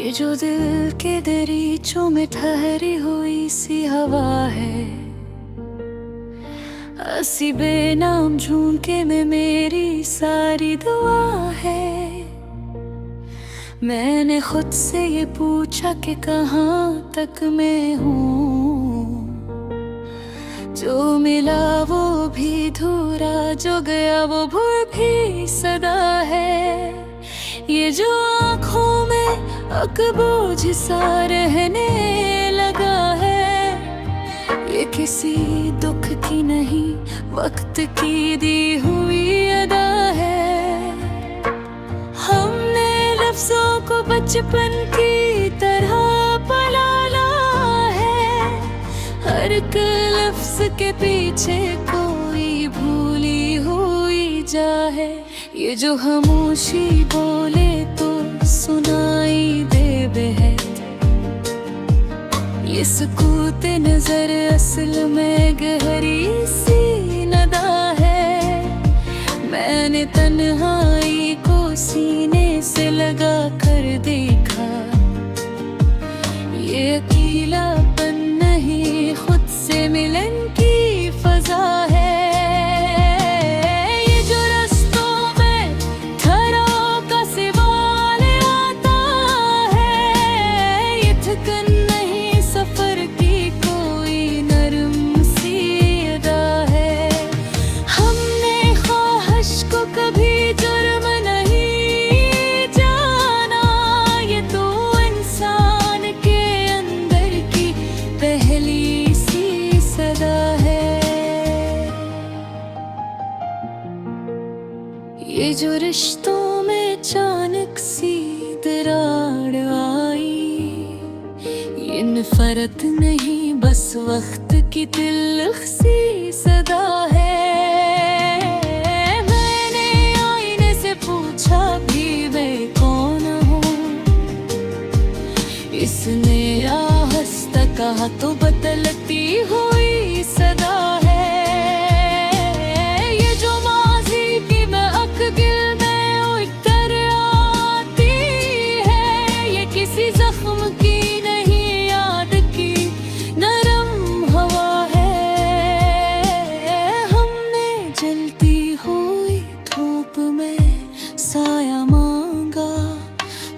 ये जो दिल के दरीचों में ठहरी हुई सी हवा है, हंसी बेनाम झुमके में मेरी सारी दुआ है। मैंने खुद से ये पूछा कि कहाँ तक मैं हूँ, जो मिला वो भी धूरा, जो गया वो भूल भी सदा है। ये जो आँखों में बोझ सा रहने लगा है, ये किसी दुख की नहीं, वक्त की दी हुई अदा है। हमने लफ्जों को बचपन की तरह पलाला है, हर एक लफ्ज के पीछे कोई भूली हुई जा है। ये जो खामोशी बोले तो सुनाई दे बेहद, ये सुकूत नजर असल में गहरी सी नदा है। मैंने तन्हाई को सीने से लगा कर देखा, ये अकेलापन नहीं, खुद से मिलन की फजा है। ये जो रिश्तों में अचानक सी दरार आई, ये नफरत नहीं, बस वक्त की तिल्ख सी सदा है। मैंने आईने से पूछा भी मैं कौन हूँ, इसने आहिस्ता कहा तो बदलती हुई सदा है।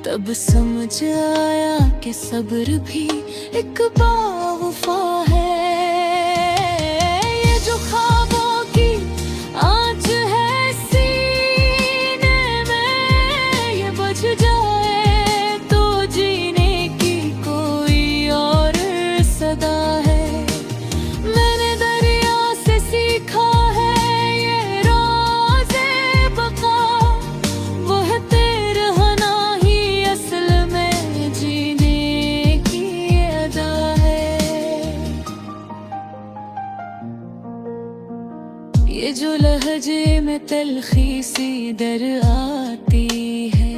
तब समझ आया कि सब्र भी एक बावफा है। ये जो ख्वाबों की आँच है सीने में, ये बुझ जाए तो जीने की कोई और सदा है। मैंने दरिया से सीखा है ये रोज़े बका, वो है ये जो लहजे में तलखी सी दर आती है,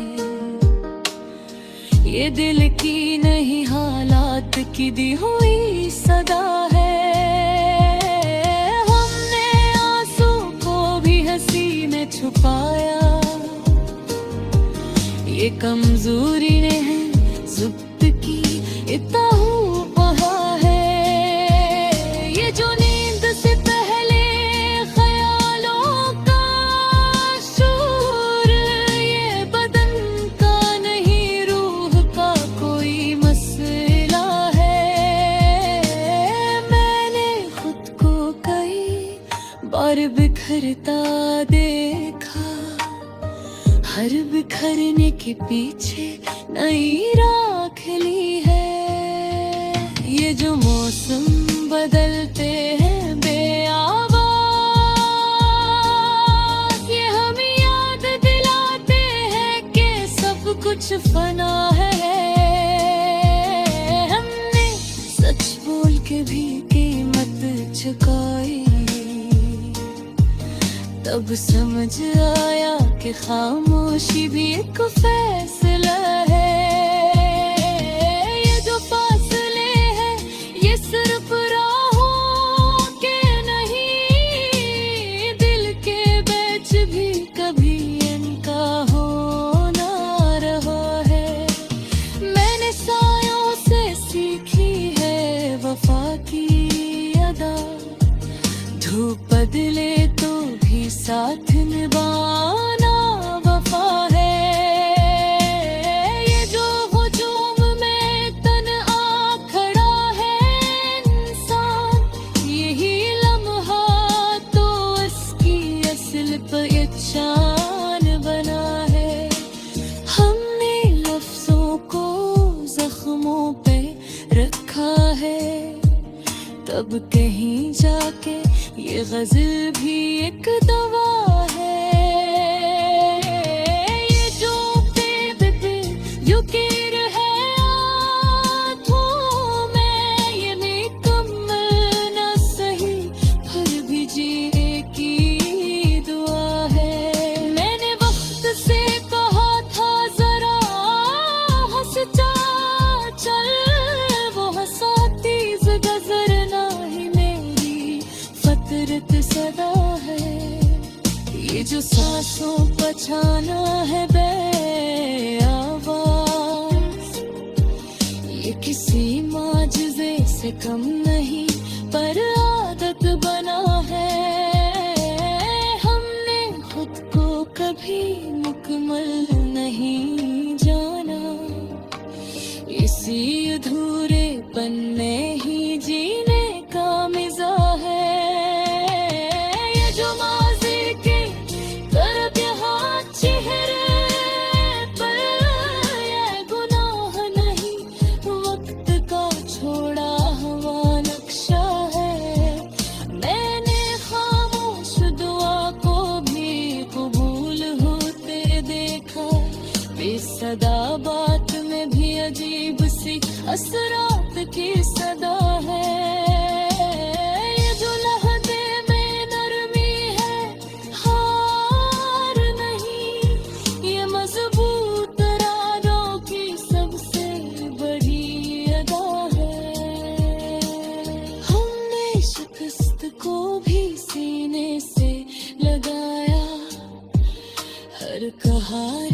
ये दिल की नहीं हालात की दी हुई सदा है। हमने आंसू को भी हंसी में छुपाया, ये कमजोरी ने है जुब्त की इताहू पहा है। ये जो नींद से और बिखरता देखा, हर बिखरने के पीछे नई राह खिली है। ये जो मौसम बदलते हैं बेआवाज़, ये हमें याद दिलाते हैं कि सब कुछ फना है। हमने सच बोल के भी कीमत चुकाई, तब समझ आया कि खामोशी भी एक फैसला है। ये जो फासले हैं ये सिर्फ राहों के नहीं, दिल के बीच भी कभी इनका होना रहा है। मैंने बदले तो भी साथ निभाना वफा है। ये जो हुजूम में तन आ खड़ा है इंसान, यही लम्हा तो इसकी असल पहचान बना है। हमने लफ्जों को जख्मों पे रखा है, तब कहीं जाके ये गज़ल भी एक दवा है। ये जो बेबे युकीर है आँखों में, ये मुकम्मल न सही फिर भी जीने की दुआ है। मैंने वक्त से कहा था जरा हंस जा चल, वो हंसा तेज गजर ना ही मेरी फतरत सदा है। ये जो सांसों पछाना है बे आवाज, ये किसी माजिज़े से कम नहीं पर आदत बना है। हमने खुद को कभी मुकम्मल नहीं जाना, इसी अधूरेपन में ही जीने का मिज़ा है। ये जो माज़ी की तरफ यहाँ चेहरे पर, ये गुनाह नहीं वक्त का छोड़ा हुआ नक्शा है। मैंने खामोश दुआ को भी कबूल होते देखा, बेसदा बात में भी अजीब सी असरात की सदा है। ये जो लहज़े में नरमी है हार नहीं, ये मजबूत इरादों की सबसे बड़ी अदा है। हमने शिकस्त को भी सीने से लगाया, हर कहानी